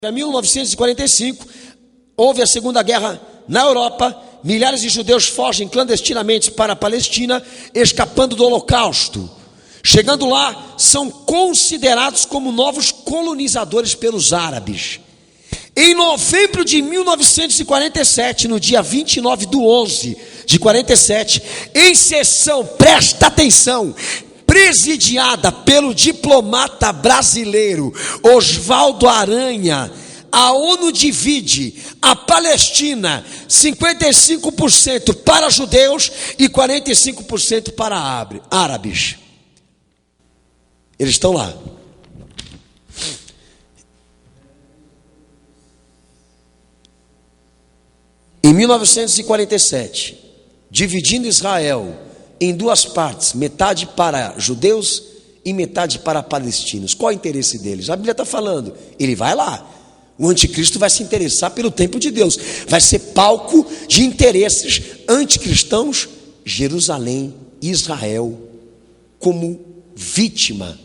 Em 1945, houve a Segunda Guerra na Europa. Milhares de judeus fogem clandestinamente para a Palestina, escapando do Holocausto. Chegando lá, são considerados como novos colonizadores pelos árabes. Em novembro de 1947, no dia 29/11 de 47, em sessão, presta atenção, presidiada pelo diplomata brasileiro Oswaldo Aranha, a ONU divide a Palestina 55% para judeus e 45% para árabes. Eles estão lá. Em 1947, dividindo Israel em duas partes, metade para judeus e metade para palestinos. Qual é o interesse deles? A Bíblia está falando, ele vai lá. O anticristo vai se interessar pelo templo de Deus. Vai ser palco de interesses anticristãos. Jerusalém, Israel, como vítima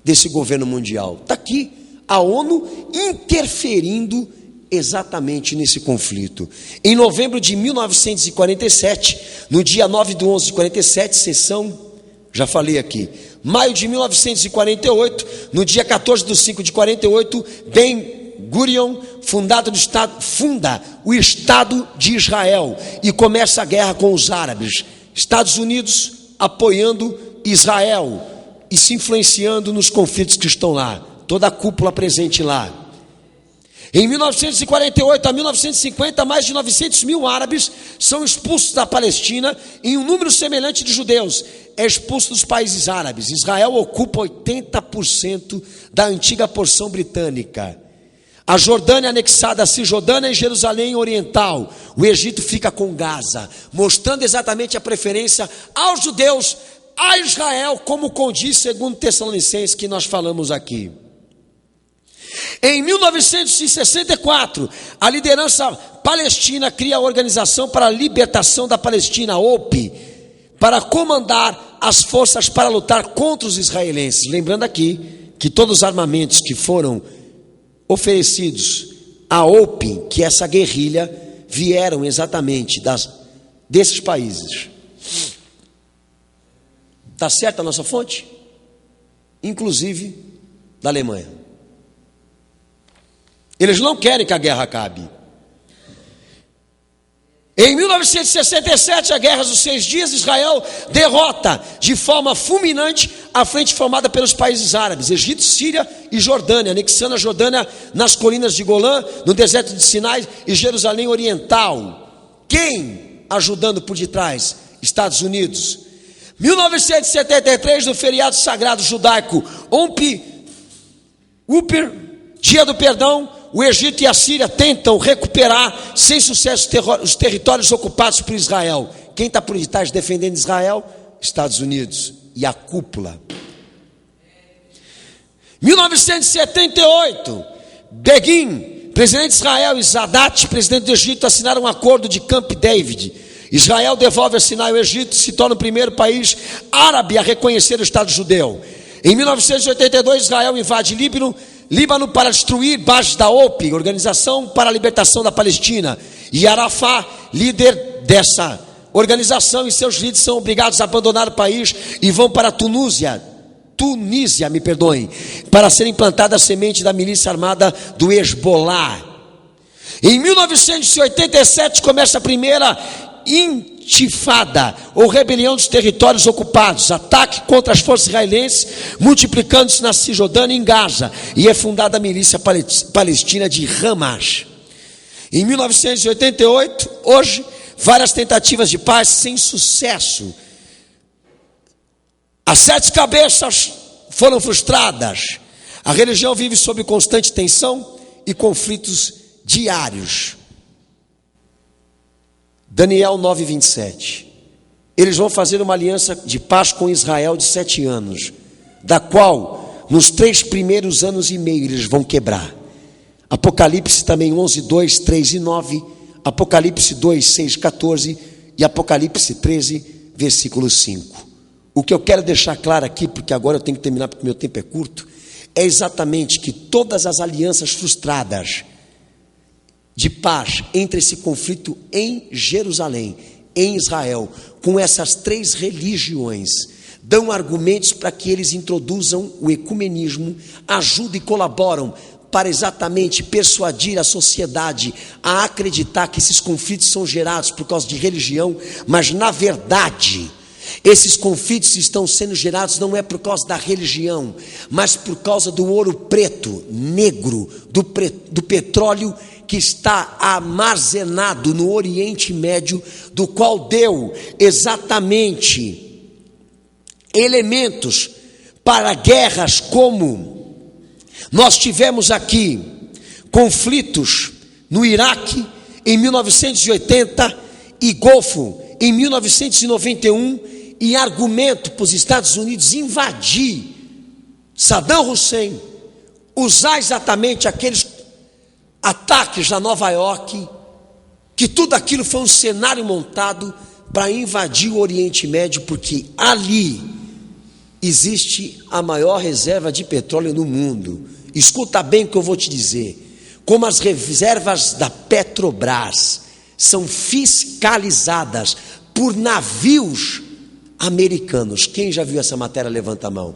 desse governo mundial. Está aqui a ONU interferindo exatamente nesse conflito. Em novembro de 1947, no dia 9/11 de 47, sessão, já falei aqui. Maio de 1948, no dia 14/5 de 48, Ben-Gurion funda o Estado de Israel e começa a guerra com os árabes. Estados Unidos apoiando Israel e se influenciando nos conflitos que estão lá. Toda a cúpula presente lá. Em 1948 a 1950, mais de 900 mil árabes são expulsos da Palestina e um número semelhante de judeus é expulso dos países árabes. Israel ocupa 80% da antiga porção britânica. A Jordânia anexada a Cisjordânia e Jerusalém Oriental. O Egito fica com Gaza, mostrando exatamente a preferência aos judeus, a Israel, como condiz segundo Tessalonicenses que nós falamos aqui. Em 1964, a liderança palestina cria a Organização para a Libertação da Palestina, OPI, para comandar as forças para lutar contra os israelenses. Lembrando aqui que todos os armamentos que foram oferecidos à OPI, que é essa guerrilha, vieram exatamente desses países. Está certa a nossa fonte? Inclusive da Alemanha. Eles não querem que a guerra acabe. Em 1967, a Guerra dos 6 Dias, Israel derrota de forma fulminante a frente formada pelos países árabes, Egito, Síria e Jordânia, anexando a Jordânia nas colinas de Golã, no deserto de Sinai e Jerusalém Oriental. Quem ajudando por detrás? Estados Unidos. 1973, no feriado sagrado judaico Yom Kippur, Dia do Perdão, o Egito e a Síria tentam recuperar sem sucesso os territórios ocupados por Israel. Quem está por detrás defendendo Israel? Estados Unidos e a cúpula. 1978, Begin, presidente de Israel, e Sadat, presidente do Egito, assinaram um acordo de Camp David. Israel devolve a Sinai ao Egito e se torna o primeiro país árabe a reconhecer o Estado judeu. Em 1982, Israel invade Líbano para destruir bases da OPI, Organização para a Libertação da Palestina. E Arafat, líder dessa organização, e seus líderes são obrigados a abandonar o país e vão para a Tunísia, para ser implantada a semente da milícia armada do Hezbollah. Em 1987 começa a primeira intifada, ou rebelião dos territórios ocupados, ataque contra as forças israelenses, multiplicando-se na Cisjordânia e em Gaza, e é fundada a milícia palestina de Hamas. Em 1988, hoje, várias tentativas de paz sem sucesso. As 7 cabeças foram frustradas. A religião vive sob constante tensão e conflitos diários. Daniel 9:27. Eles vão fazer uma aliança de paz com Israel de 7 anos, da qual nos 3 primeiros anos e meio eles vão quebrar. Apocalipse também 11:2, 3 e 9, Apocalipse 2, 6, 14 e Apocalipse 13, versículo 5. O que eu quero deixar claro aqui, porque agora eu tenho que terminar porque meu tempo é curto, é exatamente que todas as alianças frustradas de paz entre esse conflito em Jerusalém, em Israel, com essas três religiões, dão argumentos para que eles introduzam o ecumenismo, ajudam e colaboram para exatamente persuadir a sociedade a acreditar que esses conflitos são gerados por causa de religião, mas na verdade, esses conflitos estão sendo gerados não é por causa da religião, mas por causa do ouro preto, negro, do petróleo que está armazenado no Oriente Médio, do qual deu exatamente elementos para guerras como nós tivemos aqui conflitos no Iraque em 1980 e Golfo em 1991, e argumento para os Estados Unidos invadir Saddam Hussein, usar exatamente aqueles ataques na Nova York, que tudo aquilo foi um cenário montado para invadir o Oriente Médio, porque ali existe a maior reserva de petróleo no mundo. Escuta bem o que eu vou te dizer. Como as reservas da Petrobras são fiscalizadas por navios americanos. Quem já viu essa matéria, levanta a mão.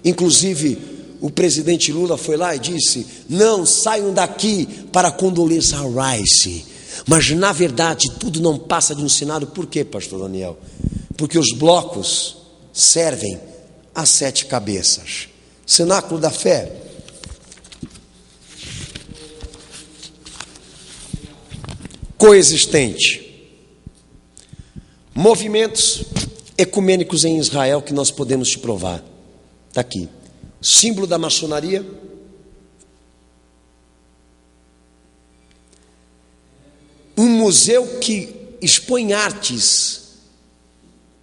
Inclusive, o presidente Lula foi lá e disse: não saiam daqui para condolência a Rice. Mas, na verdade, tudo não passa de um cenário. Por quê, pastor Daniel? Porque os blocos servem a 7 cabeças. Cenáculo da fé. Coexistente. Movimentos ecumênicos em Israel que nós podemos te provar. Está aqui. Símbolo da maçonaria. Um museu que expõe artes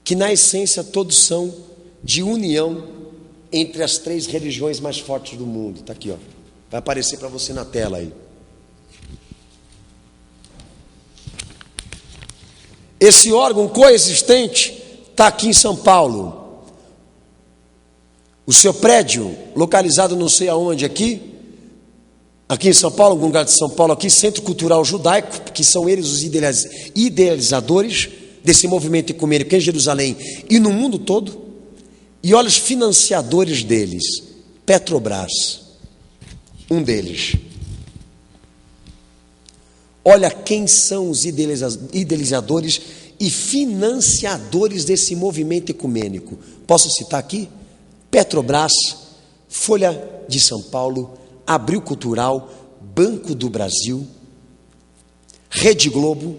que na essência todos são de união entre as 3 religiões mais fortes do mundo. Está aqui, ó. Vai aparecer para você na tela aí. Esse órgão coexistente está aqui em São Paulo. O seu prédio, localizado não sei aonde aqui em São Paulo, algum lugar de São Paulo aqui, Centro Cultural Judaico, que são eles os idealizadores desse movimento ecumênico em Jerusalém e no mundo todo. E olha os financiadores deles, Petrobras, um deles. Olha quem são os idealizadores e financiadores desse movimento ecumênico. Posso citar aqui? Petrobras, Folha de São Paulo, Abril Cultural, Banco do Brasil, Rede Globo,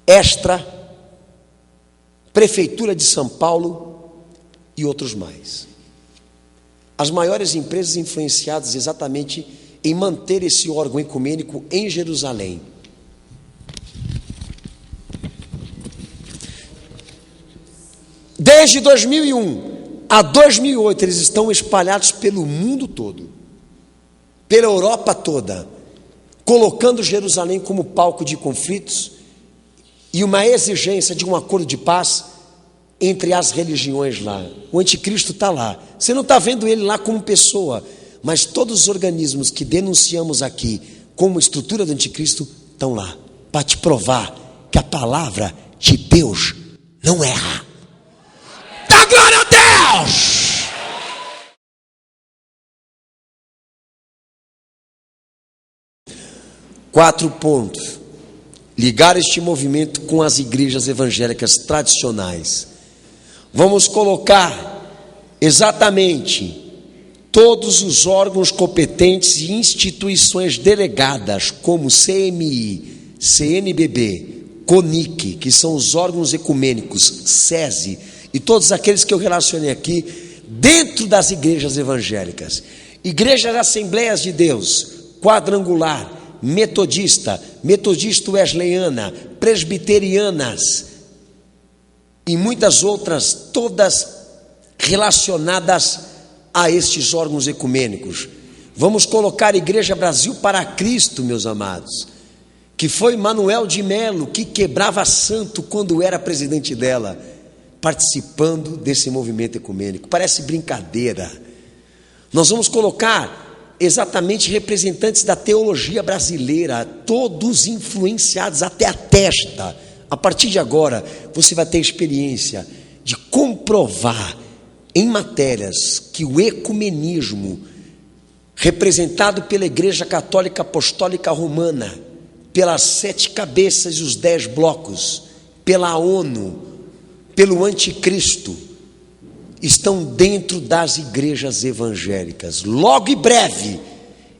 Extra, Prefeitura de São Paulo e outros mais. As maiores empresas influenciadas exatamente em manter esse órgão ecumênico em Jerusalém. Desde 2001 a 2008, eles estão espalhados pelo mundo todo, pela Europa toda, colocando Jerusalém como palco de conflitos e uma exigência de um acordo de paz entre as religiões lá. O anticristo está lá. Você não está vendo ele lá como pessoa, mas todos os organismos que denunciamos aqui como estrutura do anticristo estão lá, para te provar que a palavra de Deus não erra. Dá glória a Deus! Quatro pontos. Ligar este movimento com as igrejas evangélicas tradicionais. Vamos colocar exatamente todos os órgãos competentes e instituições delegadas, como CMI, CNBB, CONIC, que são os órgãos ecumênicos, SESI, e todos aqueles que eu relacionei aqui, dentro das igrejas evangélicas. Igrejas Assembleias de Deus, Quadrangular, Metodista, Metodista Wesleyana, Presbiterianas, e muitas outras, todas relacionadas a estes órgãos ecumênicos. Vamos colocar a Igreja Brasil para Cristo, meus amados, que foi Manuel de Melo que quebrava santo quando era presidente dela, participando desse movimento ecumênico. Parece brincadeira. Nós vamos colocar exatamente representantes da teologia brasileira, todos influenciados até a testa. A partir de agora, você vai ter experiência de comprovar em matérias que o ecumenismo, representado pela Igreja Católica Apostólica Romana, pelas 7 cabeças e os 10 blocos, pela ONU, pelo Anticristo, estão dentro das igrejas evangélicas. Logo e breve,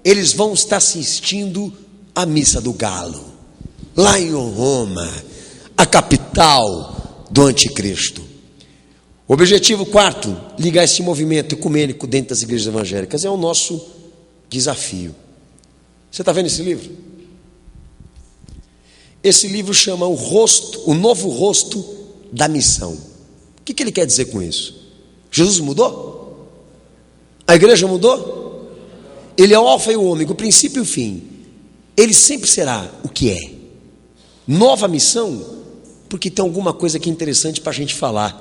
eles vão estar assistindo à Missa do Galo, lá em Roma, a capital do Anticristo. Objetivo 4, ligar esse movimento ecumênico dentro das igrejas evangélicas, é o nosso desafio. Você está vendo esse livro? Esse livro chama o novo rosto da missão. O que ele quer dizer com isso? Jesus mudou? A igreja mudou? Ele é o alfa e o ômega, o princípio e o fim. Ele sempre será o que é. Nova missão, porque tem alguma coisa aqui interessante para a gente falar.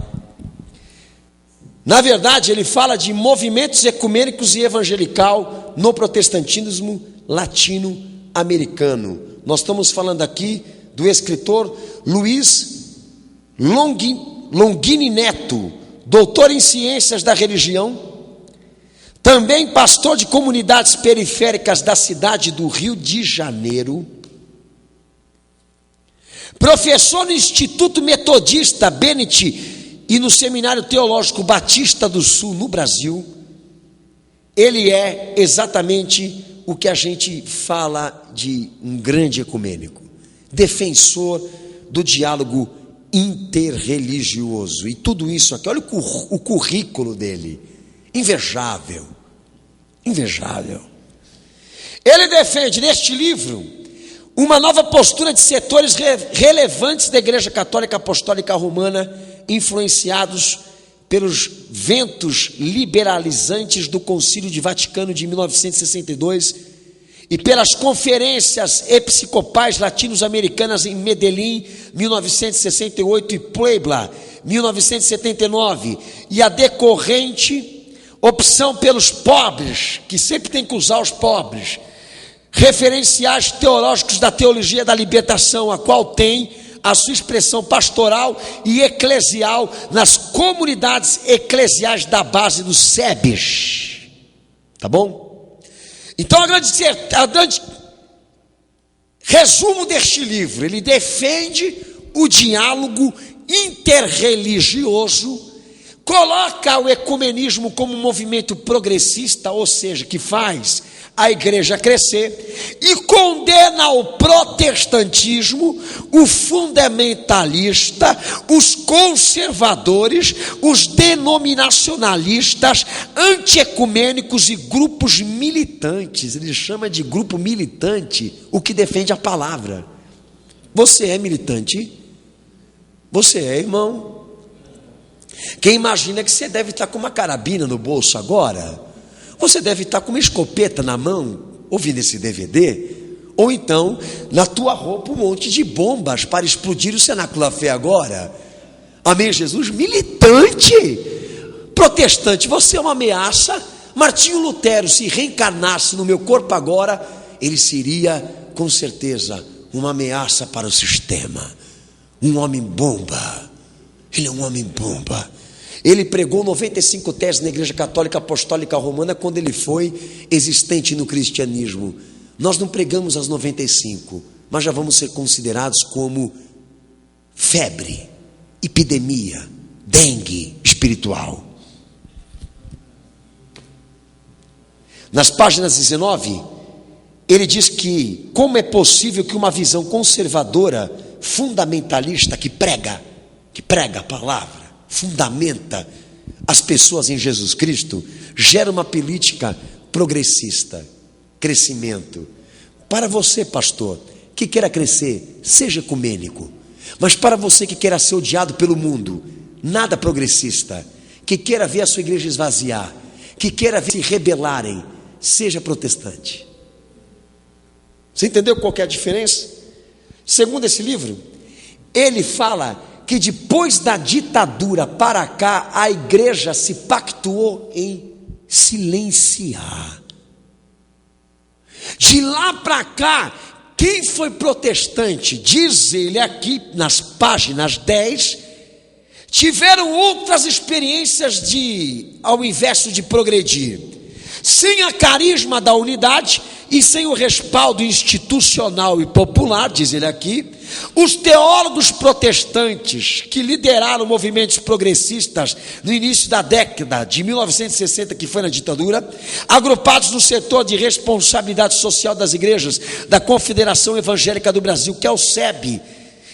Na verdade, ele fala de movimentos ecumênicos e evangelical no protestantismo latino-americano. Nós estamos falando aqui do escritor Luiz Longini Neto, doutor em ciências da religião, também pastor de comunidades periféricas da cidade do Rio de Janeiro, professor no Instituto Metodista Bennett e no Seminário Teológico Batista do Sul, no Brasil. Ele é exatamente o que a gente fala de um grande ecumênico, defensor do diálogo interreligioso. E tudo isso aqui, olha o currículo dele, invejável, invejável. Ele defende neste livro uma nova postura de setores relevantes da Igreja Católica Apostólica Romana, influenciados pelos ventos liberalizantes do Concílio de Vaticano de 1962 e pelas conferências episcopais latino-americanas em Medellín, 1968, e Puebla, 1979, e a decorrente opção pelos pobres, que sempre tem que usar os pobres, referenciais teológicos da teologia da libertação, a qual tem a sua expressão pastoral e eclesial nas comunidades eclesiais da base dos SEBs. Tá bom? Então, a grande resumo deste livro, ele defende o diálogo interreligioso, coloca o ecumenismo como um movimento progressista, ou seja, que faz a igreja crescer, e condena o protestantismo, o fundamentalista, os conservadores, os denominacionalistas, antiecumênicos e grupos militantes. Ele chama de grupo militante o que defende a palavra. Você é militante? Você é, irmão? Quem imagina que você deve estar com uma carabina no bolso agora? Você deve estar com uma escopeta na mão, ouvindo esse DVD, ou então, na tua roupa, um monte de bombas para explodir o cenáculo da fé agora. Amém, Jesus? Militante, protestante, você é uma ameaça. Martinho Lutero, se reencarnasse no meu corpo agora, ele seria, com certeza, uma ameaça para o sistema. Um homem bomba. Ele é um homem bomba. Ele pregou 95 teses na Igreja Católica Apostólica Romana quando ele foi existente no cristianismo. Nós não pregamos as 95, mas já vamos ser considerados como febre, epidemia, dengue espiritual. Nas páginas 19, ele diz que como é possível que uma visão conservadora, fundamentalista, que prega a palavra, fundamenta as pessoas em Jesus Cristo, gera uma política progressista, crescimento. Para você, pastor, que queira crescer, seja ecumênico. Mas para você que queira ser odiado pelo mundo, nada progressista, que queira ver a sua igreja esvaziar, que queira ver se rebelarem, seja protestante. Você entendeu qual que é a diferença? Segundo esse livro, ele fala que depois da ditadura para cá, a igreja se pactuou em silenciar. De lá para cá, quem foi protestante, diz ele aqui nas páginas 10, tiveram outras experiências ao invés de progredir, sem a carisma da unidade e sem o respaldo institucional e popular, diz ele aqui. Os teólogos protestantes que lideraram movimentos progressistas no início da década de 1960, que foi na ditadura, agrupados no setor de responsabilidade social das igrejas da Confederação Evangélica do Brasil, que é o SEB,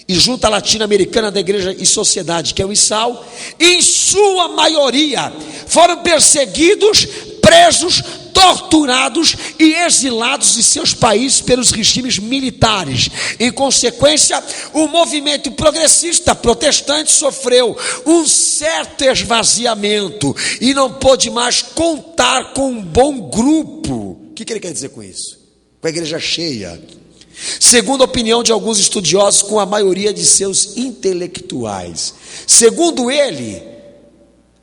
e Junta Latino-Americana da Igreja e Sociedade, que é o ISAL, em sua maioria foram perseguidos, presos, torturados e exilados de seus países pelos regimes militares. Em consequência, o movimento progressista protestante sofreu um certo esvaziamento e não pôde mais contar com um bom grupo. O que ele quer dizer com isso? Com a igreja cheia. Segundo a opinião de alguns estudiosos, com a maioria de seus intelectuais. Segundo ele,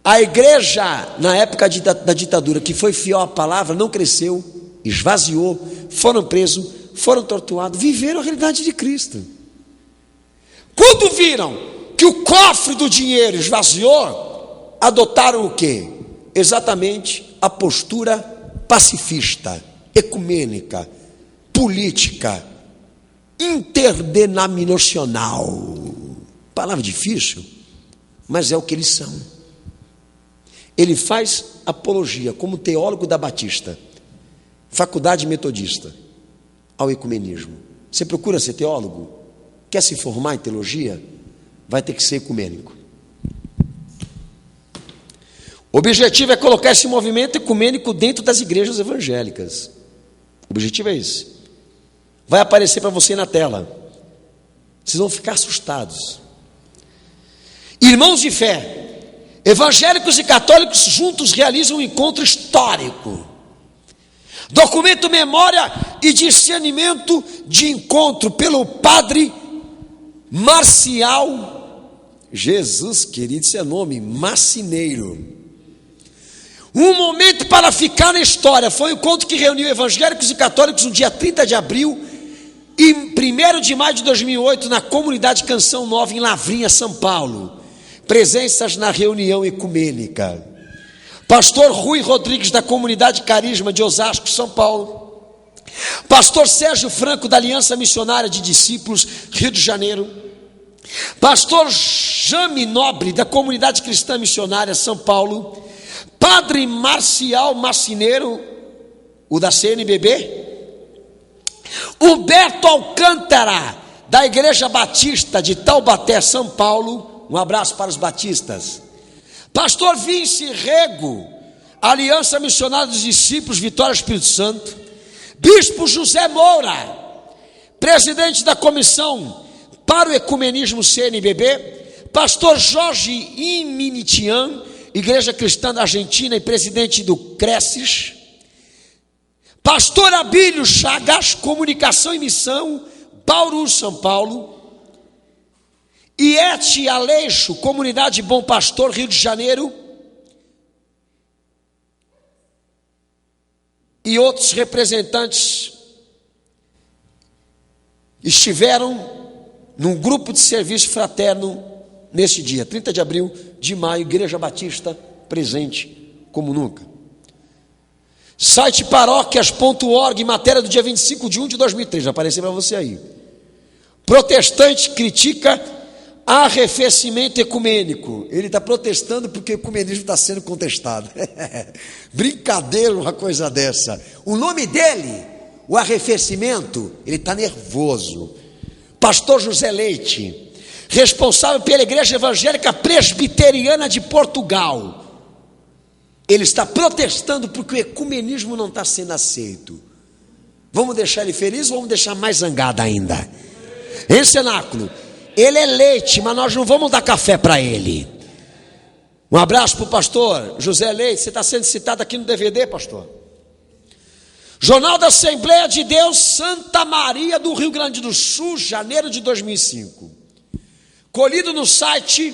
a igreja, na época da ditadura, que foi fiel à palavra, não cresceu, esvaziou, foram presos, foram torturados, viveram a realidade de Cristo. Quando viram que o cofre do dinheiro esvaziou, adotaram o quê? Exatamente a postura pacifista, ecumênica, política, interdenominacional. Palavra difícil, mas é o que eles são. Ele faz apologia como teólogo da Batista, faculdade metodista, ao ecumenismo. Você procura ser teólogo? Quer se formar em teologia? Vai ter que ser ecumênico. O objetivo é colocar esse movimento ecumênico dentro das igrejas evangélicas. O objetivo é esse. Vai aparecer para você na tela. Vocês vão ficar assustados. Irmãos de fé, evangélicos e católicos juntos realizam um encontro histórico. Documento memória e discernimento de encontro pelo padre Marcial, Jesus querido, esse é nome, Macineiro. Um momento para ficar na história. Foi um encontro que reuniu evangélicos e católicos no dia 30 de abril e 1º de maio de 2008 na comunidade Canção Nova em Lavrinha, São Paulo. Presenças na reunião ecumênica: pastor Rui Rodrigues da comunidade Carisma de Osasco, São Paulo; pastor Sérgio Franco da Aliança Missionária de Discípulos, Rio de Janeiro; pastor Jame Nobre da comunidade Cristã Missionária, São Paulo; padre Marcial Macineiro, o da CNBB; Humberto Alcântara da Igreja Batista de Taubaté, São Paulo. Um abraço para os batistas. Pastor Vince Rego, Aliança Missionária dos Discípulos, Vitória, Espírito Santo. Bispo José Moura, presidente da Comissão para o Ecumenismo CNBB. Pastor Jorge Iminitian, Igreja Cristã da Argentina e presidente do Cresces. Pastor Abílio Chagas, Comunicação e Missão, Bauru, São Paulo. Iete Aleixo, Comunidade Bom Pastor, Rio de Janeiro. E outros representantes estiveram num grupo de serviço fraterno nesse dia, 30 de abril de maio, Igreja Batista presente como nunca. Site paróquias.org, matéria do dia 25 de 1 de 2003, vai aparecer para você aí. Protestante critica arrefecimento ecumênico. Ele está protestando porque o ecumenismo está sendo contestado. Brincadeira uma coisa dessa. O nome dele, o arrefecimento, ele está nervoso. Pastor José Leite, responsável pela Igreja Evangélica Presbiteriana de Portugal, ele está protestando porque o ecumenismo não está sendo aceito. Vamos deixar ele feliz ou vamos deixar mais zangado ainda? Em cenáculo, ele é leite, mas nós não vamos dar café para ele. Um abraço para o pastor José Leite. Você está sendo citado aqui no DVD, pastor. Jornal da Assembleia de Deus, Santa Maria do Rio Grande do Sul, janeiro de 2005. Colhido no site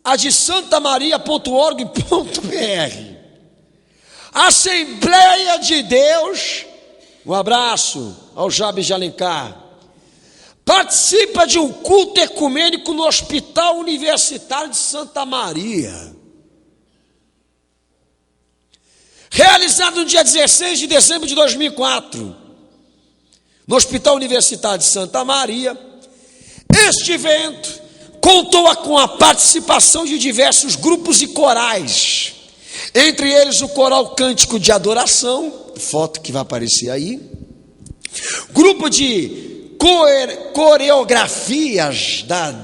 adesantamaria.org.br. Assembleia de Deus, um abraço ao Jabes de Alencar, participa de um culto ecumênico no Hospital Universitário de Santa Maria, realizado no dia 16 de dezembro de 2004, no Hospital Universitário de Santa Maria. Este evento contou com a participação de diversos grupos e corais, entre eles o Coral Cântico de Adoração, foto que vai aparecer aí, grupo de coreografias da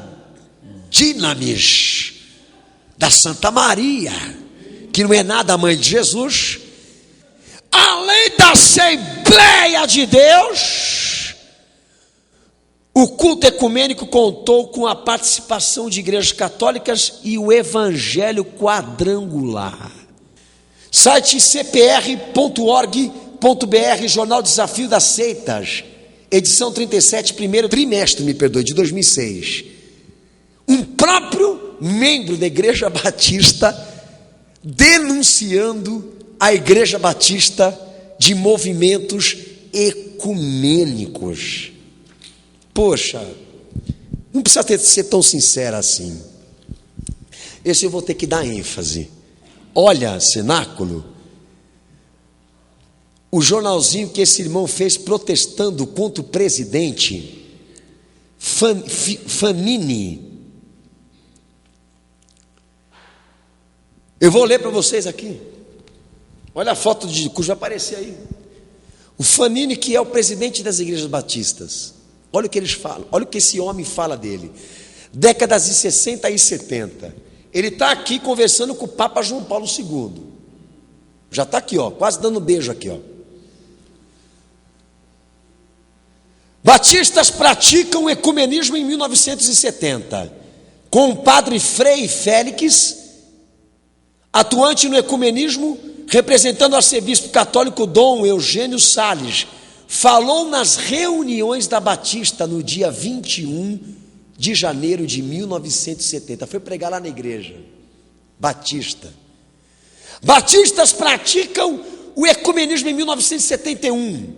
Dinamis, da Santa Maria, que não é nada a mãe de Jesus, além da Assembleia de Deus. O culto ecumênico contou com a participação de igrejas católicas e o Evangelho Quadrangular. Site cpr.org.br, Jornal Desafio das Seitas, edição 37, primeiro trimestre, de 2006. Um próprio membro da Igreja Batista denunciando a Igreja Batista de movimentos ecumênicos. Poxa, não precisa ser tão sincero assim. Esse eu vou ter que dar ênfase. Olha, cenáculo, o jornalzinho que esse irmão fez protestando contra o presidente Fanini. Eu vou ler para vocês aqui. Olha a foto de cujo vai aparecer aí. O Fanini, que é o presidente das igrejas batistas. Olha o que eles falam, olha o que esse homem fala dele. Décadas de 60 e 70. Ele está aqui conversando com o Papa João Paulo II. Já está aqui, ó, quase dando um beijo aqui, ó. Batistas praticam o ecumenismo em 1970, com o padre Frei Félix, atuante no ecumenismo, representando o arcebispo católico Dom Eugênio Salles, falou nas reuniões da Batista no dia 21 de janeiro de 1970. Foi pregar lá na igreja Batista. Batistas praticam o ecumenismo em 1971.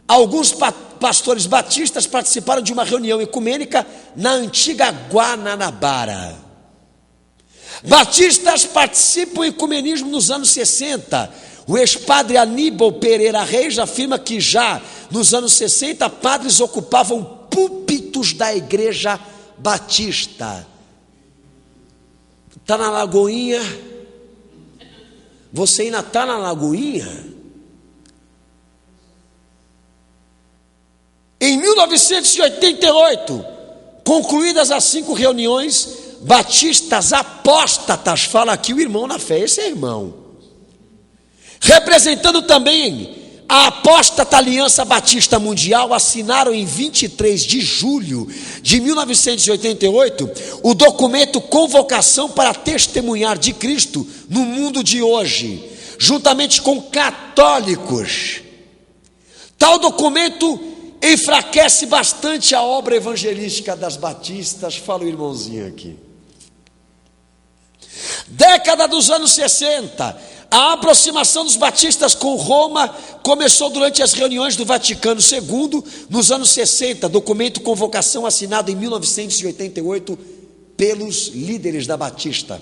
Alguns pastores batistas participaram de uma reunião ecumênica na antiga Guananabara. Batistas participam do ecumenismo nos anos 60. O ex-padre Aníbal Pereira Reis afirma que já nos anos 60 padres ocupavam púlpitos da igreja batista. Está na Lagoinha? Você ainda está na Lagoinha? Em 1988, concluídas as 5 reuniões, batistas apóstatas, fala aqui o irmão na fé, esse é irmão, representando também a apóstata Aliança Batista Mundial, assinaram em 23 de julho de 1988 o documento Convocação para Testemunhar de Cristo no Mundo de Hoje, juntamente com católicos. Tal documento enfraquece bastante a obra evangelística das batistas, fala o irmãozinho aqui. Década dos anos 60, a aproximação dos batistas com Roma começou durante as reuniões do Vaticano II, nos anos 60, documento Convocação assinado em 1988 pelos líderes da Batista.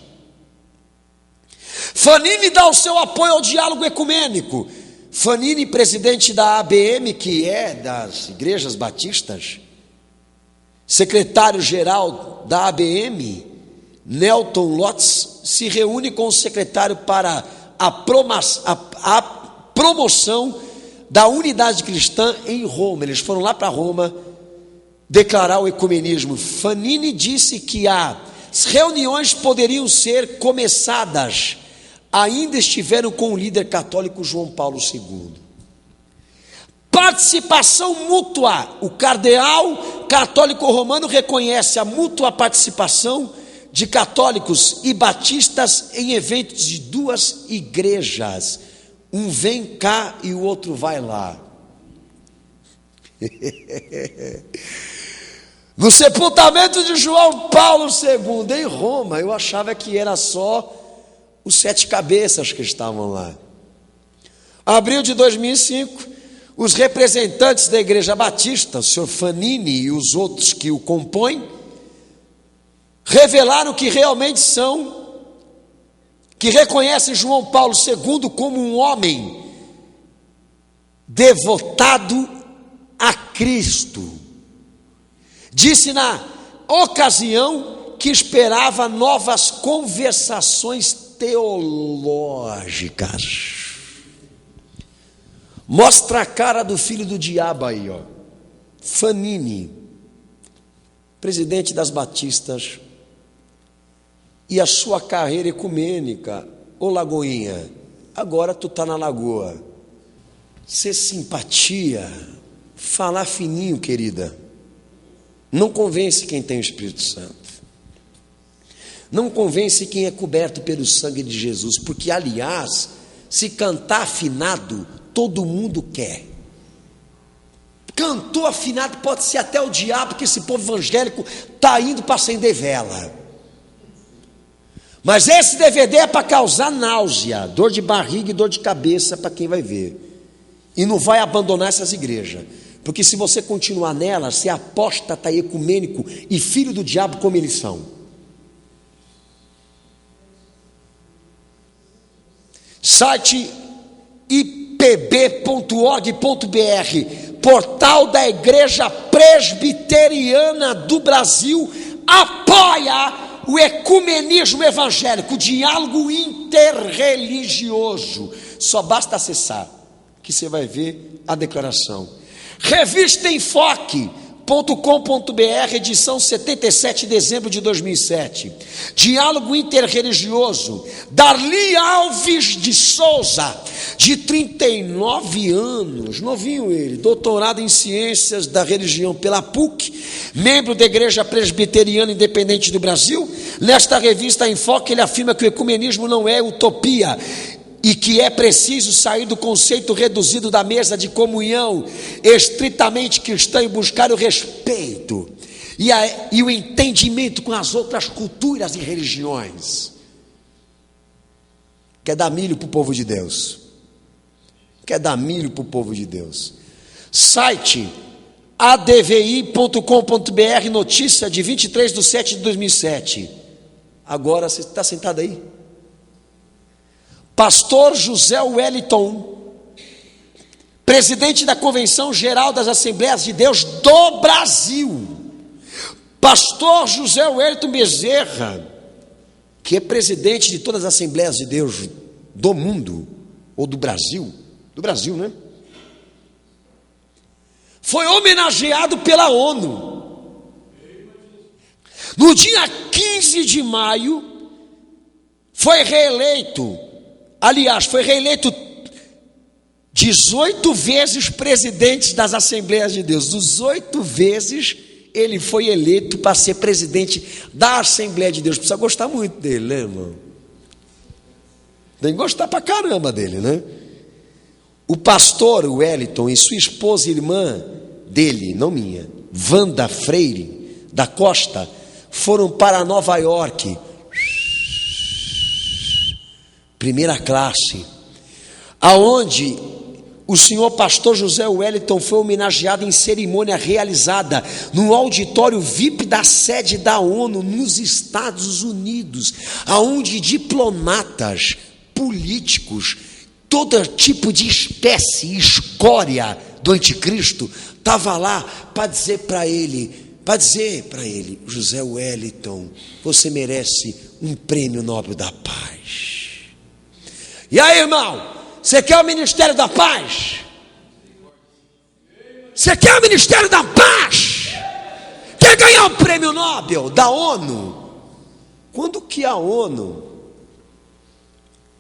Fanini dá o seu apoio ao diálogo ecumênico. Fanini, presidente da ABM, que é das igrejas batistas, secretário-geral da ABM, Nelton Lotz, se reúne com o secretário para a promoção da unidade cristã em Roma. Eles foram lá para Roma declarar o ecumenismo. Fanini disse que as reuniões poderiam ser começadas, ainda estiveram com o líder católico João Paulo II. Participação mútua. O cardeal católico romano reconhece a mútua participação de católicos e batistas em eventos de 2 igrejas. Um vem cá e o outro vai lá. No sepultamento de João Paulo II em Roma, eu achava que era só os 7 cabeças que estavam lá. Abril de 2005, os representantes da Igreja Batista, o senhor Fanini e os outros que o compõem, revelaram que realmente são, que reconhecem João Paulo II como um homem devotado a Cristo. Disse na ocasião que esperava novas conversações teológicas. Mostra a cara do filho do diabo aí, ó. Fanini, presidente das Batistas, e a sua carreira ecumênica. Ô Lagoinha, agora tu tá na lagoa. Ser simpatia, falar fininho, querida, não convence quem tem o Espírito Santo. Não convence quem é coberto pelo sangue de Jesus, porque, aliás, se cantar afinado, todo mundo quer. Cantor afinado pode ser até o diabo, que esse povo evangélico está indo para acender vela. Mas esse DVD é para causar náusea, dor de barriga e dor de cabeça para quem vai ver. E não vai abandonar essas igrejas. Porque se você continuar nelas, você apóstata ecumênico e filho do diabo como eles são. Site ipb.org.br, portal da Igreja Presbiteriana do Brasil, apoia o ecumenismo evangélico, o diálogo interreligioso. Só basta acessar, que você vai ver a declaração. Revista Enfoque.com.br, edição 77 de dezembro de 2007. Diálogo interreligioso. Darli Alves de Souza, de 39 anos, novinho ele, doutorado em ciências da religião pela PUC, membro da Igreja Presbiteriana Independente do Brasil. Nesta revista Enfoque, ele afirma que o ecumenismo não é utopia e que é preciso sair do conceito reduzido da mesa de comunhão estritamente cristã e buscar o respeito e o entendimento com as outras culturas e religiões. Quer dar milho para o povo de Deus? Quer dar milho para o povo de Deus? Site advi.com.br, notícia de 23/7/2007. Agora você está sentado aí? Pastor José Wellington, presidente da Convenção Geral das Assembleias de Deus do Brasil. Pastor José Wellington Bezerra, que é presidente de todas as Assembleias de Deus do mundo, ou do Brasil, né? Foi homenageado pela ONU. No dia 15 de maio, foi reeleito 18 vezes presidente das Assembleias de Deus. 18 vezes ele foi eleito para ser presidente da Assembleia de Deus. Precisa gostar muito dele, né, irmão? Tem que gostar pra caramba dele, né? O pastor Wellington e sua esposa e irmã dele, não minha, Wanda Freire da Costa, foram para Nova York, primeira classe, aonde o senhor pastor José Wellington foi homenageado em cerimônia realizada no auditório VIP da sede da ONU nos Estados Unidos, aonde diplomatas, políticos, todo tipo de espécie, escória do anticristo, estava lá para dizer para ele, José Wellington, você merece um prêmio Nobel da Paz. E aí, irmão, você quer o Ministério da Paz? Você quer o Ministério da Paz? Quer ganhar o prêmio Nobel da ONU? Quando que a ONU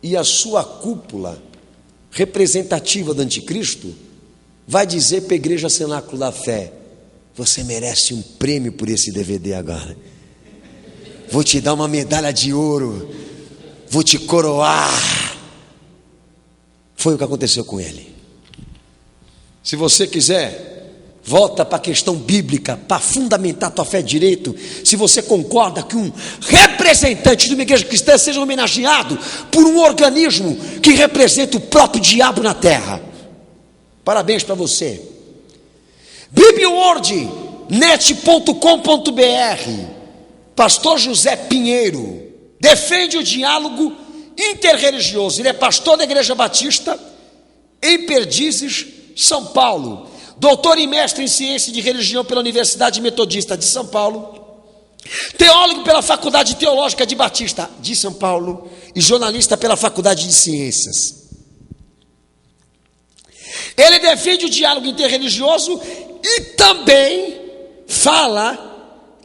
e a sua cúpula representativa do anticristo vai dizer para a Igreja Cenáculo da Fé: você merece um prêmio por esse DVD agora, vou te dar uma medalha de ouro, vou te coroar. Foi o que aconteceu com ele. Se você quiser Volta para a questão bíblica, para fundamentar a tua fé direito. Se você concorda que um representante de uma igreja cristã seja homenageado por um organismo que representa o próprio diabo na terra. Parabéns para você. BibleWorld.net.com.br. Pastor José Pinheiro defende o diálogo interreligioso. Ele é pastor da Igreja Batista em Perdizes, São Paulo. Doutor e mestre em ciência de religião pela Universidade Metodista de São Paulo, teólogo pela Faculdade Teológica de Batista de São Paulo e jornalista pela Faculdade de Ciências. Ele defende o diálogo interreligioso e também fala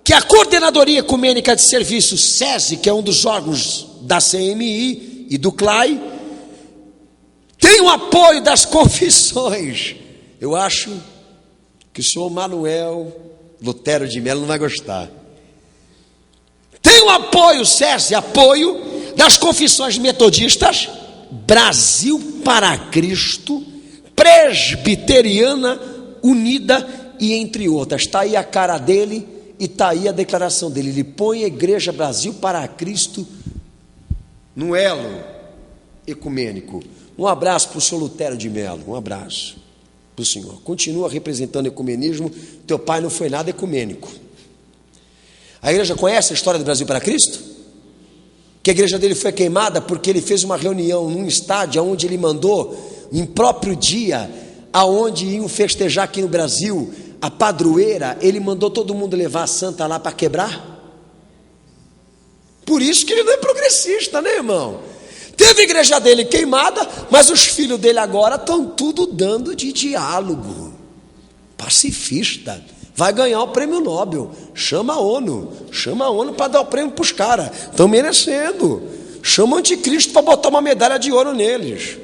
que a Coordenadoria Ecumênica de Serviços, SESI, que é um dos órgãos da CMI e do CLAI, tem o apoio das confissões. Eu acho que o senhor Manuel Lutero de Mello não vai gostar. Tem o apoio, SESI, apoio das confissões metodistas, Brasil para Cristo, Presbiteriana Unida e entre outras. Está aí a cara dele e está aí a declaração dele. Ele põe a Igreja Brasil para Cristo no elo ecumênico. Um abraço para o senhor Lutero de Mello, um abraço para o senhor. Continua representando o ecumenismo. Teu pai não foi nada ecumênico. A igreja conhece a história do Brasil para Cristo? Que a igreja dele foi queimada porque ele fez uma reunião num estádio onde ele mandou, em próprio dia, aonde iam festejar aqui no Brasil a padroeira, ele mandou todo mundo levar a santa lá para quebrar. Por isso que ele não é progressista, né, irmão? Teve a igreja dele queimada, mas os filhos dele agora estão tudo dando de diálogo. Pacifista. Vai ganhar o prêmio Nobel. Chama a ONU para dar o prêmio para os caras. Estão merecendo. Chama o anticristo para botar uma medalha de ouro neles.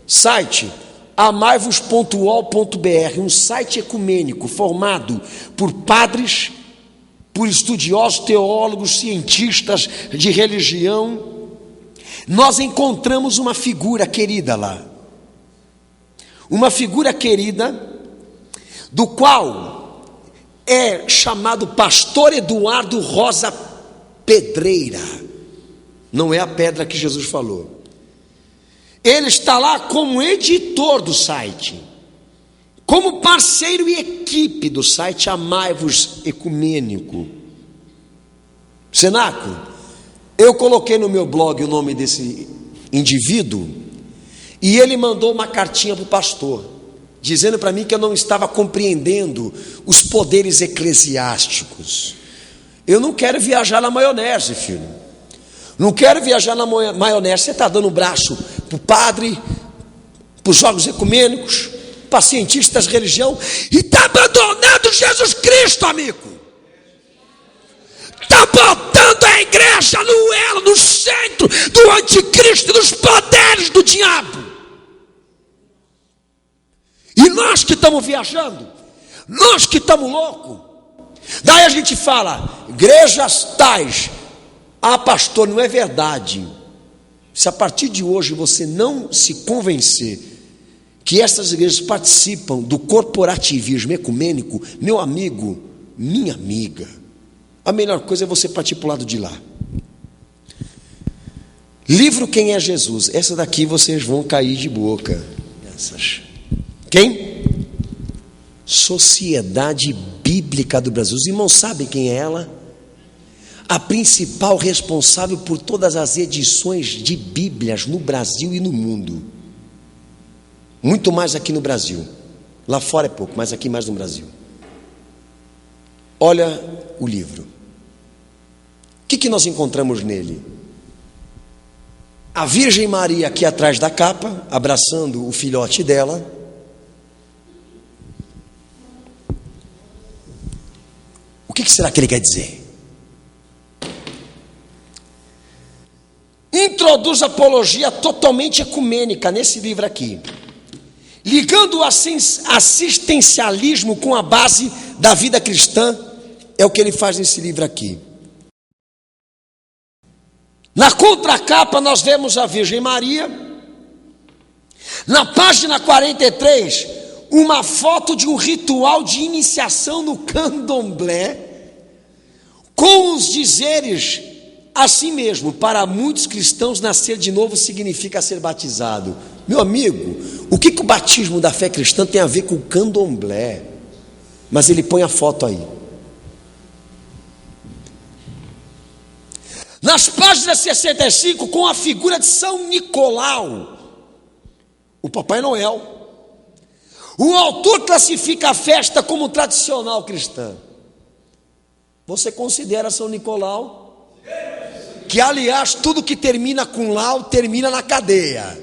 Site amaivos.ol.br, um site ecumênico formado por padres, por estudiosos, teólogos, cientistas de religião. Nós encontramos uma figura querida lá, uma figura querida, do qual é chamado pastor Eduardo Rosa Pedreira, não é a pedra que Jesus falou. Ele está lá como editor do site, como parceiro e equipe do site Amai-vos Ecumênico. Cenáculo, eu coloquei no meu blog o nome desse indivíduo e ele mandou uma cartinha para o pastor, dizendo para mim que eu não estava compreendendo os poderes eclesiásticos. Eu não quero viajar na maionese, filho. Não quero viajar na maionese. Você está dando um braço para o padre, para os jogos ecumênicos, para cientistas de religião, e está abandonando Jesus Cristo, amigo. Está botando a igreja no elo, no centro do anticristo e dos poderes do diabo. E nós que estamos viajando, nós que estamos loucos, daí a gente fala, igrejas tais. Ah, pastor, não é verdade. Se a partir de hoje você não se convencer que essas igrejas participam do corporativismo ecumênico, meu amigo, minha amiga, a melhor coisa é você partir para o lado de lá. Livro Quem é Jesus? Essa daqui vocês vão cair de boca. Essas. Quem? Sociedade Bíblica do Brasil. Os irmãos sabem quem é ela? A principal responsável por todas as edições de Bíblias no Brasil e no mundo. Muito mais aqui no Brasil. Lá fora é pouco, mas aqui mais no Brasil. Olha o livro. O que nós encontramos nele? A Virgem Maria aqui atrás da capa, abraçando o filhote dela. O que será que ele quer dizer? Introduz apologia totalmente ecumênica nesse livro aqui, ligando o assistencialismo com a base da vida cristã. É o que ele faz nesse livro aqui. Na contracapa nós vemos a Virgem Maria. Na página 43, uma foto de um ritual de iniciação no candomblé, com os dizeres assim mesmo: para muitos cristãos nascer de novo significa ser batizado. Meu amigo, o que o batismo da fé cristã tem a ver com o candomblé? Mas ele põe a foto aí. Nas páginas 65, com a figura de São Nicolau, o Papai Noel, o autor classifica a festa como tradicional cristã. Você considera São Nicolau? Que, aliás, tudo que termina com lau termina na cadeia.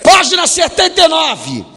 Página 79.